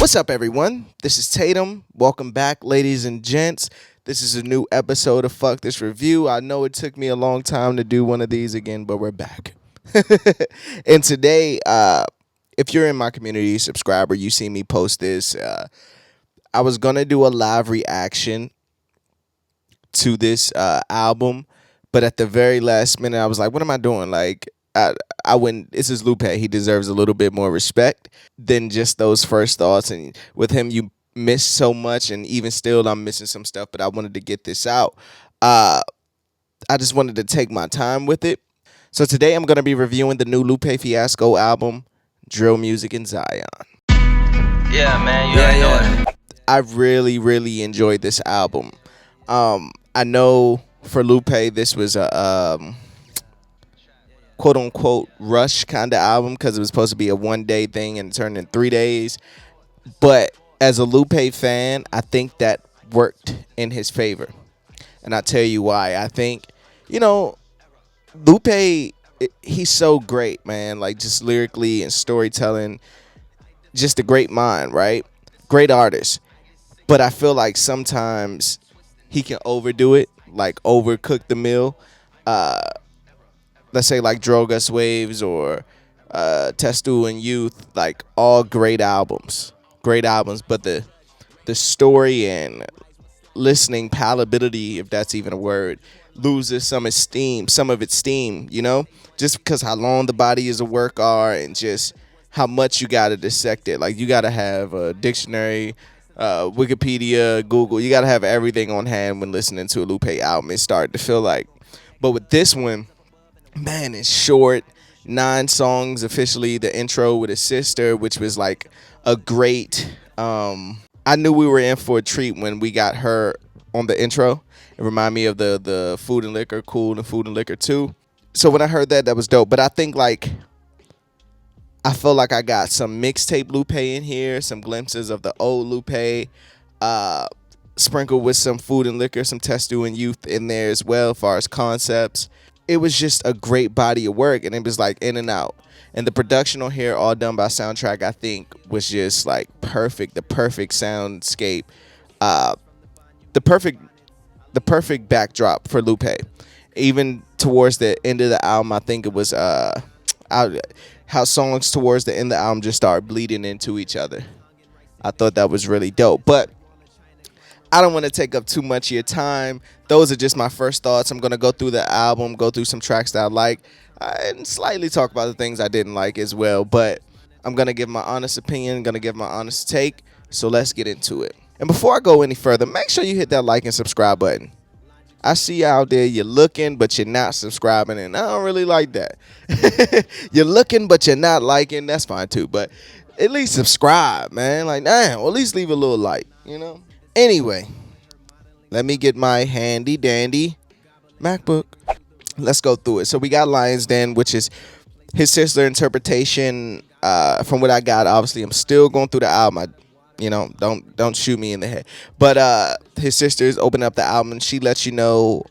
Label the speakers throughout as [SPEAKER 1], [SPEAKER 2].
[SPEAKER 1] What's up, everyone? This is Tatum. Welcome back, ladies and gents. This is a new episode of Fuck This Review. I know it took me a long time to do one of these again, but we're back. And today, if you're in my community subscriber, you see me post this. I was going to do a live reaction to this album, but at the very last minute, I was like, what am I doing? Like, I wouldn't. This is Lupe. He deserves a little bit more respect than just those first thoughts. And with him, you miss so much, and even still, I'm missing some stuff. But I wanted to get this out. I just wanted to take my time with it. So today, I'm gonna be reviewing the new Lupe Fiasco album, Drill Music in Zion.
[SPEAKER 2] Yeah, man. You already know it.
[SPEAKER 1] I really enjoyed this album. I know for Lupe, this was a quote unquote rush kind of album because it was supposed to be a 1 day thing and it turned in 3 days. But as a Lupe fan, I think that worked in his favor. And I'll tell you why. I think, Lupe, he's so great, man. Like, just lyrically and storytelling, just a great mind, right? Great artist. But I feel like sometimes he can overdo it, like overcook the meal. Let's say like Drogas Waves or Testu and Youth, like all great albums. But the story and listening palatability, if that's even a word, loses some of its steam, just because how long the body is a work are and just how much you got to dissect it. Like, you got to have a dictionary, Wikipedia, Google. You got to have everything on hand when listening to a Lupe album. It started to feel like. But with this one, man, it's short. 9 songs officially. The intro with his sister, which was like a great. I knew we were in for a treat when we got her on the intro. It reminded me of the Food and Liquor, Cool and Food and Liquor 2. So when I heard that was dope. But I think I feel like I got some mixtape Lupe in here, some glimpses of the old Lupe, sprinkled with some Food and Liquor, some Testu and Youth in there as well, as far as concepts. It was just a great body of work, and it was like in and out. And the production on here, all done by Soundtrack, I think was just like perfect. The perfect soundscape, the perfect backdrop for Lupe. Even towards the end of the album, I think it was how songs towards the end of the album just start bleeding into each other. I thought that was really dope. But I don't want to take up too much of your time. Those are just my first thoughts. I'm going to go through the album, go through some tracks that I like, and slightly talk about the things I didn't like as well. But I'm going to give my honest opinion, going to give my honest take. So let's get into it. And before I go any further, make sure you hit that like and subscribe button. I see you out there, you're looking, but you're not subscribing, and I don't really like that. You're looking, but you're not liking. That's fine, too. But at least subscribe, man. Like, damn, or at least leave a little like, Anyway, let me get my handy-dandy MacBook. Let's go through it. So we got Lion's Den, which is his sister interpretation. From what I got, obviously, I'm still going through the album. Don't shoot me in the head. But his sisters open up the album and she lets you know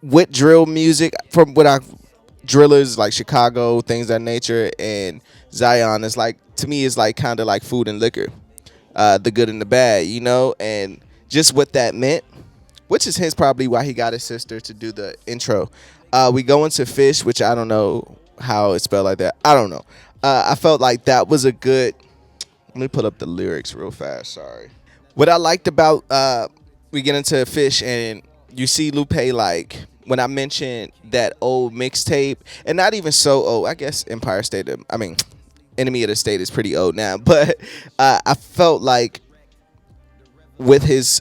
[SPEAKER 1] what drill music from drillers like Chicago, things of that nature, and Zion is like, to me, is like kind of like Food and Liquor, the good and the bad, and just what that meant, which is hence probably why he got his sister to do the intro. We go into Fish, which I don't know how it's spelled like that. I don't know. I felt like that was a good. Let me pull up the lyrics real fast. Sorry. What I liked about we get into Fish and you see Lupe, like when I mentioned that old mixtape, and not even so old. I guess Enemy of the State is pretty old now, but I felt like with his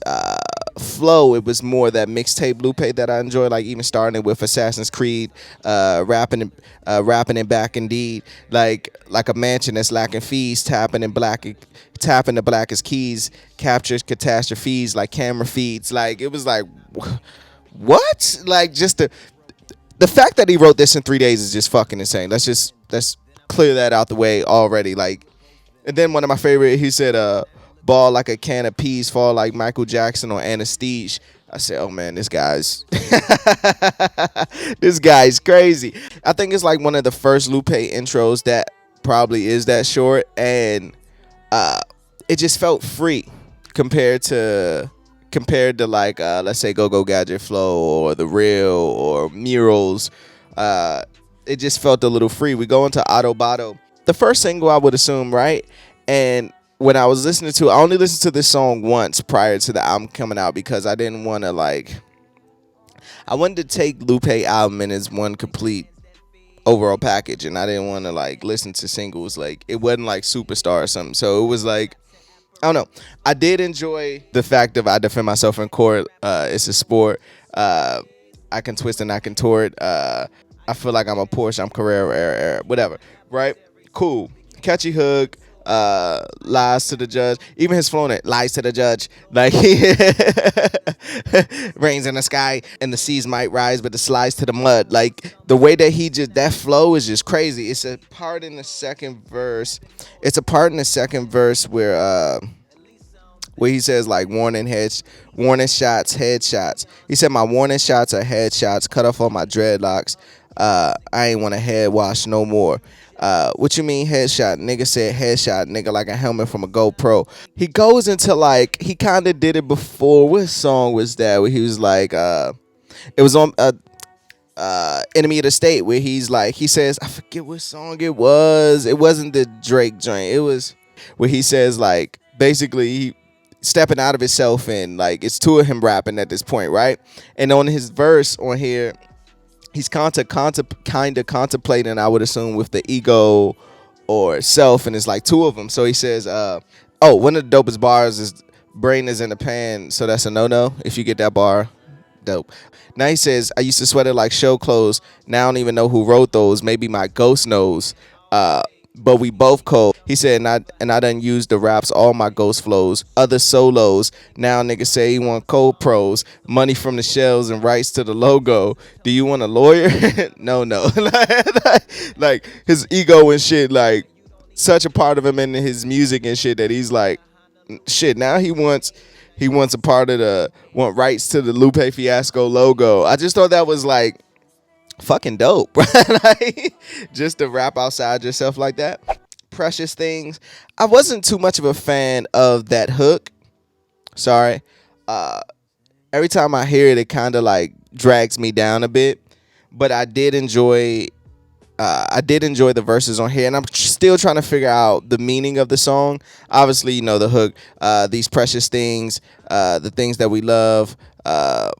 [SPEAKER 1] flow, it was more that mixtape Lupe that I enjoy, like even starting with Assassin's Creed, rapping it back indeed, like a mansion that's lacking fees, tapping the blackest keys, captures catastrophes like camera feeds. Like, it was like, what? Like, just the fact that he wrote this in 3 days is just fucking insane. Let's clear that out the way already. Like, and then one of my favorite, he said, ball like a can of peas, fall like Michael Jackson or Anesthesia. I said, oh man, this guy's crazy. I think it's like one of the first Lupe intros that probably is that short, and uh, it just felt free compared to like let's say Go Go Gadget Flow or The Real or Murals. Uh, it just felt a little free. We go into Autobado, the first single I would assume, right? And when I was listening to, I only listened to this song once prior to the album coming out because I didn't want to like. I wanted to take Lupe album in as one complete overall package, and I didn't want to like listen to singles. Like it wasn't like Superstar or something. So it was like I don't know. I did enjoy the fact of I defend myself in court. It's a sport. I can twist and I can tort. I feel like I'm a Porsche. I'm Carrera, whatever. Right? Cool. Catchy hook. Lies to the judge. Even his flow in it, lies to the judge. Like rains in the sky and the seas might rise, but it slides to the mud. Like the way that he just that flow is just crazy. It's a part in the second verse. It's a part in the second verse where he says like warning shots, headshots. He said my warning shots are headshots. Cut off all my dreadlocks. I ain't want to head wash no more. What you mean headshot? Nigga said headshot, nigga, like a helmet from a GoPro. He goes into like he kind of did it before. What song was that? Where he was like, it was on Enemy of the State, where he's like, he says, I forget what song it was. It wasn't the Drake joint. It was where he says like basically he stepping out of himself and like it's two of him rapping at this point, right? And on his verse on here, he's kind of contemplating, I would assume, with the ego or self, and it's like two of them. So he says, one of the dopest bars is brain is in the pan, so that's a no-no. If you get that bar, dope. Now he says, I used to sweat it like show clothes. Now I don't even know who wrote those. Maybe my ghost knows. But we both cold. He said, and I done used the raps, all my ghost flows, other solos. Now niggas say he want cold pros, money from the shells and rights to the logo. Do you want a lawyer? No. Like his ego and shit, like such a part of him in his music and shit that he's like, shit. Now he wants a part of want rights to the Lupe Fiasco logo. I just thought that was like fucking dope, right? Like, just to rap outside yourself like that. Precious Things. I wasn't too much of a fan of that hook. Sorry. Every time I hear it, it kind of like drags me down a bit. But I did enjoy the verses on here, and I'm still trying to figure out the meaning of the song. Obviously, you know the hook, these precious things, the things that we love, how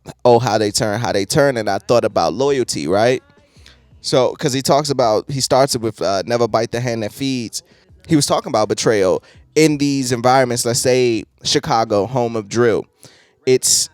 [SPEAKER 1] they turn, and I thought about loyalty, right? So, because he starts it with never bite the hand that feeds. He was talking about betrayal in these environments. Let's say Chicago, home of drill. It's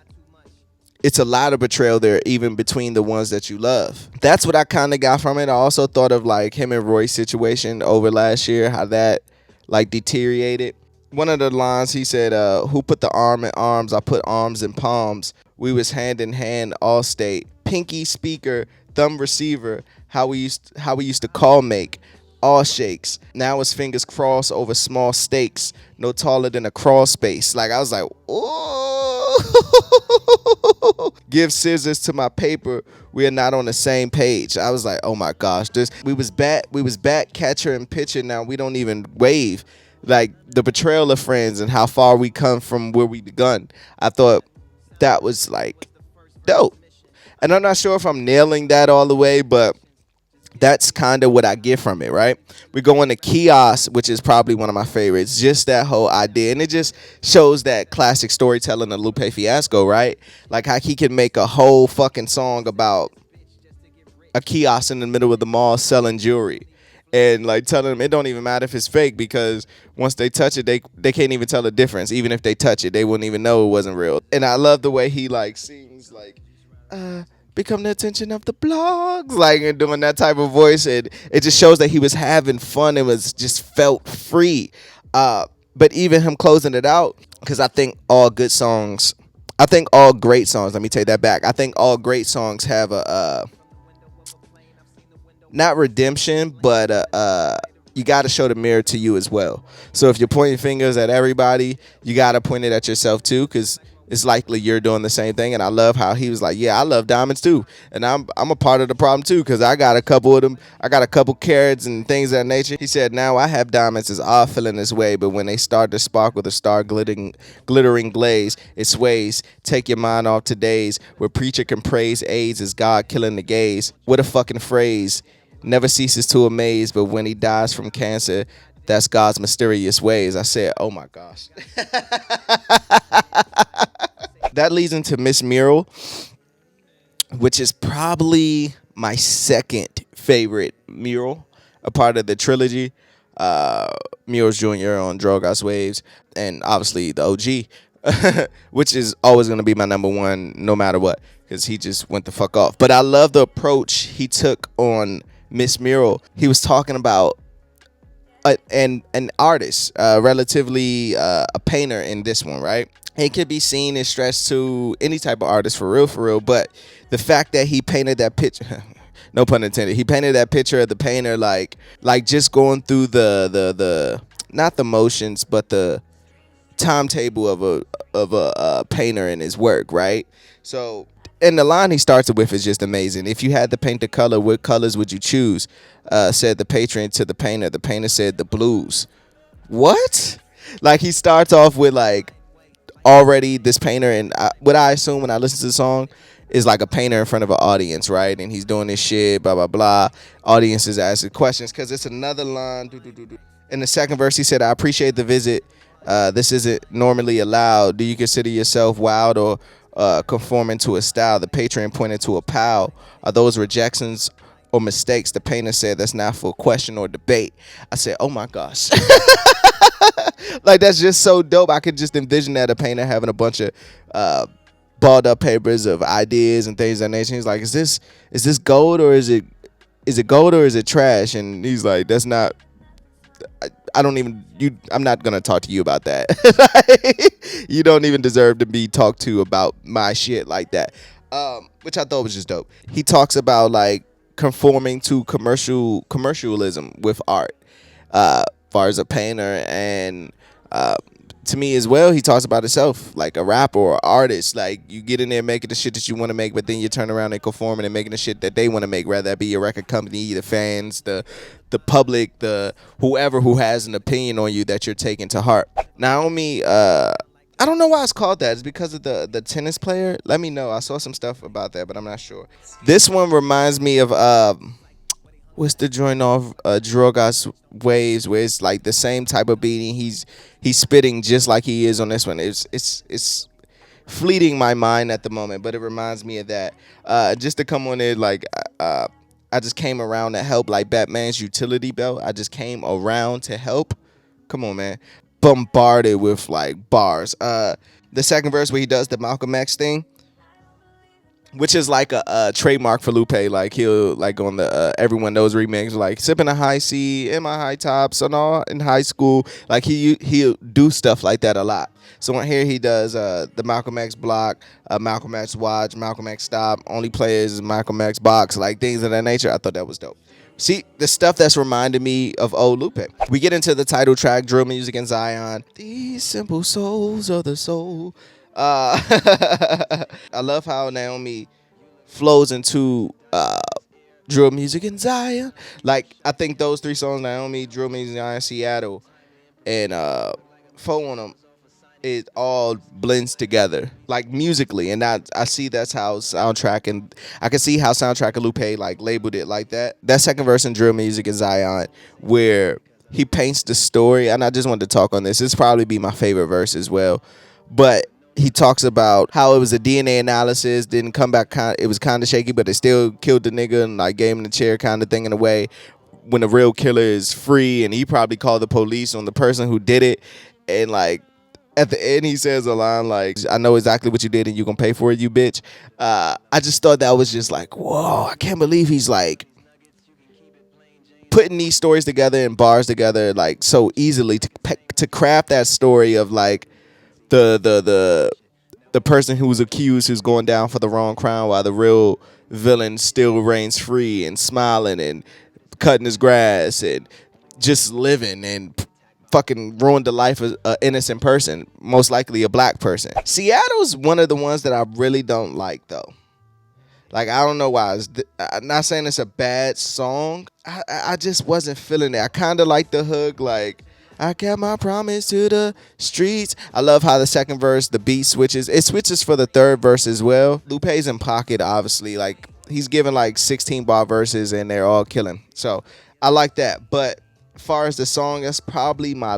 [SPEAKER 1] a lot of betrayal there, even between the ones that you love. That's what I kind of got from it. I also thought of like him and Roy's situation over last year, how that like deteriorated. One of the lines he said, who put the arm in arms? I put arms in palms. We was hand in hand, all state. Pinky speaker, thumb receiver. How we used to call make. All shakes. Now his fingers cross over small stakes. No taller than a crawl space. Like I was like, oh. Give scissors to my paper. We are not on the same page. I was like, oh my gosh. We was bat, catcher, and pitcher. Now we don't even wave. Like the betrayal of friends and how far we come from where we begun. I thought that was like dope. And I'm not sure if I'm nailing that all the way, but that's kind of what I get from it, right? We go into Kiosk, which is probably one of my favorites. Just that whole idea. And it just shows that classic storytelling of Lupe Fiasco, right? Like how he can make a whole fucking song about a kiosk in the middle of the mall selling jewelry. And like telling them it don't even matter if it's fake, because once they touch it, they can't even tell the difference. Even if they touch it, they wouldn't even know it wasn't real. And I love the way he like sings like, become the attention of the blogs, like, and doing that type of voice. And it just shows that he was having fun and was just felt free. But even him closing it out, because I think all great songs, let me take that back. I think all great songs have a not redemption, but you got to show the mirror to you as well. So if you're pointing fingers at everybody, you got to point it at yourself too, because it's likely you're doing the same thing. And I love how he was like, yeah, I love diamonds too, and I'm a part of the problem too, because I got a couple of them. I got a couple carats and things of that nature. He said, now I have diamonds is all feeling this way, but when they start to sparkle, the star glittering glaze, it sways. Take your mind off today's where preacher can praise AIDS as God killing the gays. What a fucking phrase. Never ceases to amaze, but when he dies from cancer, that's God's mysterious ways. I said, oh my gosh. That leads into Miss Mural, which is probably my second favorite mural, a part of the trilogy. Murals Jr. on Drogas Waves, and obviously the OG, which is always going to be my number one no matter what, because he just went the fuck off. But I love the approach he took on Miss Mural. He was talking about an artist, relatively a painter in this one, right? It could be seen and stretched to any type of artist for real, but the fact that he painted that picture, no pun intended, he painted that picture of the painter like just going through the not the motions, but the timetable of a painter in his work, right? So, and the line he starts it with is just amazing. If you had to paint the color, what colors would you choose? Said the patron to the painter. The painter said the blues. What? Like, he starts off with like already this painter, and what I assume when I listen to the song is like a painter in front of an audience, right? And he's doing this shit, blah blah blah. Audiences asking questions because it's another line. In the second verse, he said, "I appreciate the visit. This isn't normally allowed. Do you consider yourself wild or conforming to a style?" The patron pointed to a pal. Are those rejections or mistakes? The painter said, "That's not for question or debate." I said, oh my gosh. Like, that's just so dope. I could just envision that, a painter having a bunch of balled up papers of ideas and things of that nature. He's like, is this gold or is it gold or is it trash? And he's like, that's not, I don't even, I'm not gonna talk to you about that. You don't even deserve to be talked to about my shit like that. Which I thought was just dope. He talks about like conforming to commercialism with art, far as a painter, and to me as well, he talks about himself like a rapper or artist. Like, you get in there making the shit that you want to make, but then you turn around and conforming and making the shit that they want to make, whether that be your record company, the fans, the public, the whoever who has an opinion on you that you're taking to heart. Naomi, I don't know why it's called that. It's because of the tennis player. Let me know. I saw some stuff about that, but I'm not sure. This one reminds me of what's the joint off Drogas Waves, where it's like the same type of beating. He's spitting just like he is on this one. It's fleeting my mind at the moment, but it reminds me of that. Just to come on it, like I just came around to help, like Batman's utility belt. I just came around to help. Come on, man. Bombarded with like bars. The second verse where he does the Malcolm X thing, which is like a trademark for Lupe. Like, he'll like on the Everyone Knows remix, like sipping a high C in my high tops and all in high school. Like, he'll do stuff like that a lot. So on here he does the Malcolm X block, Malcolm X watch, Malcolm X stop, only players Malcolm X box, like things of that nature. I thought that was dope. See, the stuff that's reminded me of old Lupe. We get into the title track, Drill Music in Zion. These simple souls of the soul. I love how Naomi flows into Drill Music in Zion. Like, I think those three songs, Naomi, Drill Music in Zion, Seattle, and Foe on them, it all blends together, like musically. And I see that's how Soundtrack, and I can see how Soundtrack and Lupe like labeled it like that. That second verse in Drill Music in Zion, where he paints the story, and I just wanted to talk on this. This probably be my favorite verse as well. But he talks about how it was a DNA analysis, didn't come back, it was kind of shaky, but they still killed the nigga and like gave him the chair kind of thing, in a way, when the real killer is free, and he probably called the police on the person who did it. And like, at the end, he says a line like, I know exactly what you did and you gonna pay for it, you bitch. I just thought that was just like, whoa, I can't believe he's like putting these stories together and bars together like so easily to craft that story of like the person who was accused, who's going down for the wrong crime, while the real villain still reigns free and smiling and cutting his grass and just living and fucking ruined the life of an innocent person, most likely a black person. Seattle's one of the ones that I really don't like though. Like, I don't know why. I'm not saying it's a bad song. I just wasn't feeling it. I kind of like the hook, like, I kept my promise to the streets. I love how the second verse, the beat switches. It switches for the third verse as well. Lupe's in pocket, obviously. Like, he's giving like 16 bar verses and they're all killing. So I like that. But as far as the song, that's probably my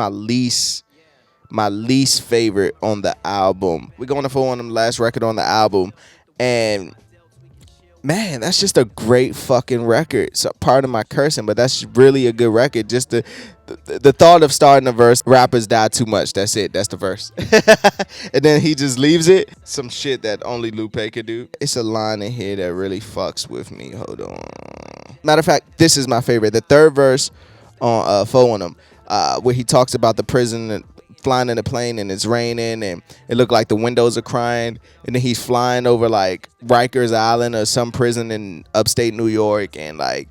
[SPEAKER 1] least favorite on the album. We're going to fall on the last record on the album. And man, that's just a great fucking record. So pardon my cursing, but that's really a good record. Just the thought of starting a verse, rappers die too much. That's it. That's the verse. And then he just leaves it. Some shit that only Lupe could do. It's a line in here that really fucks with me. Hold on. Matter of fact, this is my favorite. The third verse on Foe on Them, where he talks about the prison flying in a plane and it's raining and it looked like the windows are crying, and then he's flying over like Rikers Island or some prison in upstate New York, and like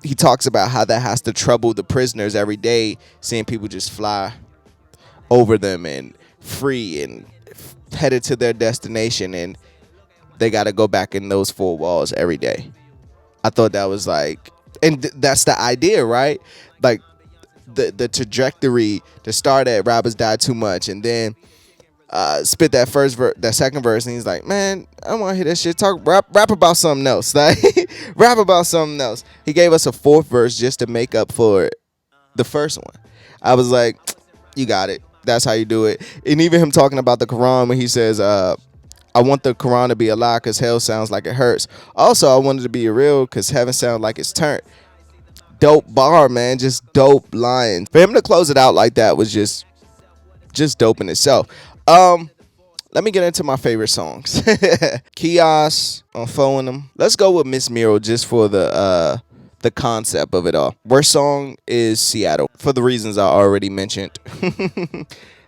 [SPEAKER 1] he talks about how that has to trouble the prisoners every day, seeing people just fly over them and free and headed to their destination, and they got to go back in those four walls every day. I thought that was like, and that's the idea, right? Like the trajectory to start at rappers die too much, and then spit that second verse, and he's like, man, I want to hear that shit. Rap about something else. Like, rap about something else. He gave us a fourth verse just to make up for the first one. I was like, you got it. That's how you do it. And even him talking about the Quran when he says, I want the Quran to be a lie because hell sounds like it hurts. Also, I want it to be real because heaven sounds like it's turned. Dope bar, man. Just dope lines. For him to close it out like that was just dope in itself. Let me get into my favorite songs. Kiosk on Foe on Them. Let's go with Miss Miro just for the concept of it all. Worst song is Seattle for the reasons I already mentioned.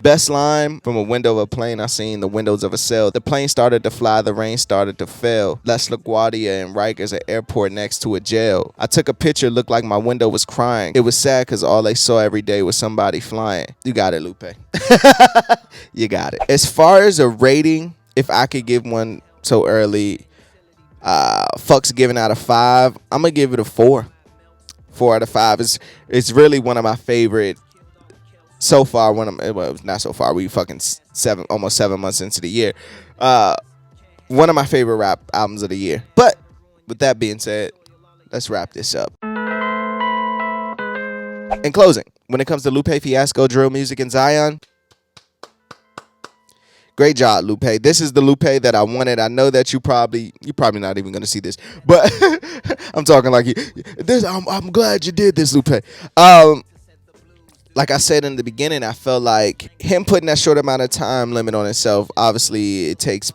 [SPEAKER 1] Best line, from a window of a plane, I seen the windows of a cell. The plane started to fly, the rain started to fail. Les LaGuardia and Rikers, an airport next to a jail. I took a picture, looked like my window was crying. It was sad because all they saw every day was somebody flying. You got it, Lupe. You got it. As far as a rating, if I could give one so early, fucks given out of 5, I'm going to give it a 4. 4 out of 5. It's really one of my favorite so far. Well, not so far. We fucking almost 7 months into the year. One of my favorite rap albums of the year. But with that being said, let's wrap this up. In closing, when it comes to Lupe Fiasco, drill music, and Zion, great job, Lupe. This is the Lupe that I wanted. I know that you're probably not even gonna see this, but I'm talking like this. I'm glad you did this, Lupe. Like I said in the beginning, I felt like him putting that short amount of time limit on himself. Obviously, it takes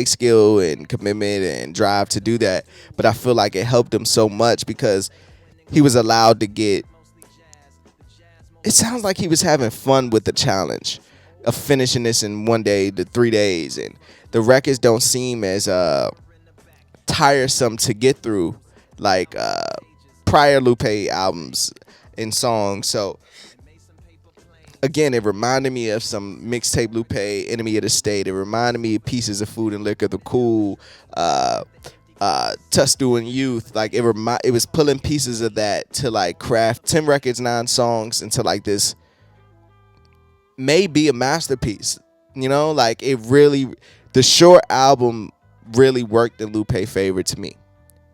[SPEAKER 1] skill and commitment and drive to do that. But I feel like it helped him so much because he was allowed to get. It sounds like he was having fun with the challenge of finishing this in 1 day to 3 days, and the records don't seem as tiresome to get through like prior Lupe albums and songs. So again, it reminded me of some mixtape Lupe, Enemy of the State. It reminded me of Pieces of Food and Liquor, The Cool, Tustu and Youth. Like it was pulling pieces of that to like craft 10 records, 9 songs into like this may be a masterpiece. You know, like it really, the short album really worked in Lupe's favor to me.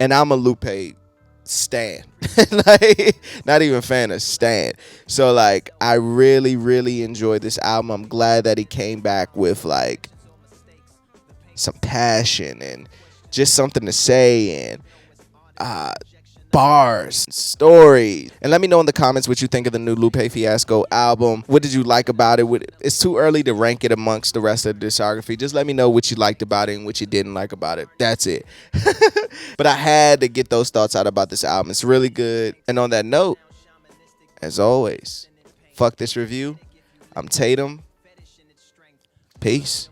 [SPEAKER 1] And I'm a Lupe stan. Like, not even fan, a stan. So like I really, really enjoyed this album. I'm glad that he came back with like some passion and just something to say, and bars, stories. And let me know in the comments what you think of the new Lupe Fiasco album. What did you like about it? It's too early to rank it amongst the rest of the discography. Just let me know what you liked about it and what you didn't like about it. That's it. But I had to get those thoughts out about this album. It's really good. And on that note, as always, fuck this review. I'm Tatum. Peace.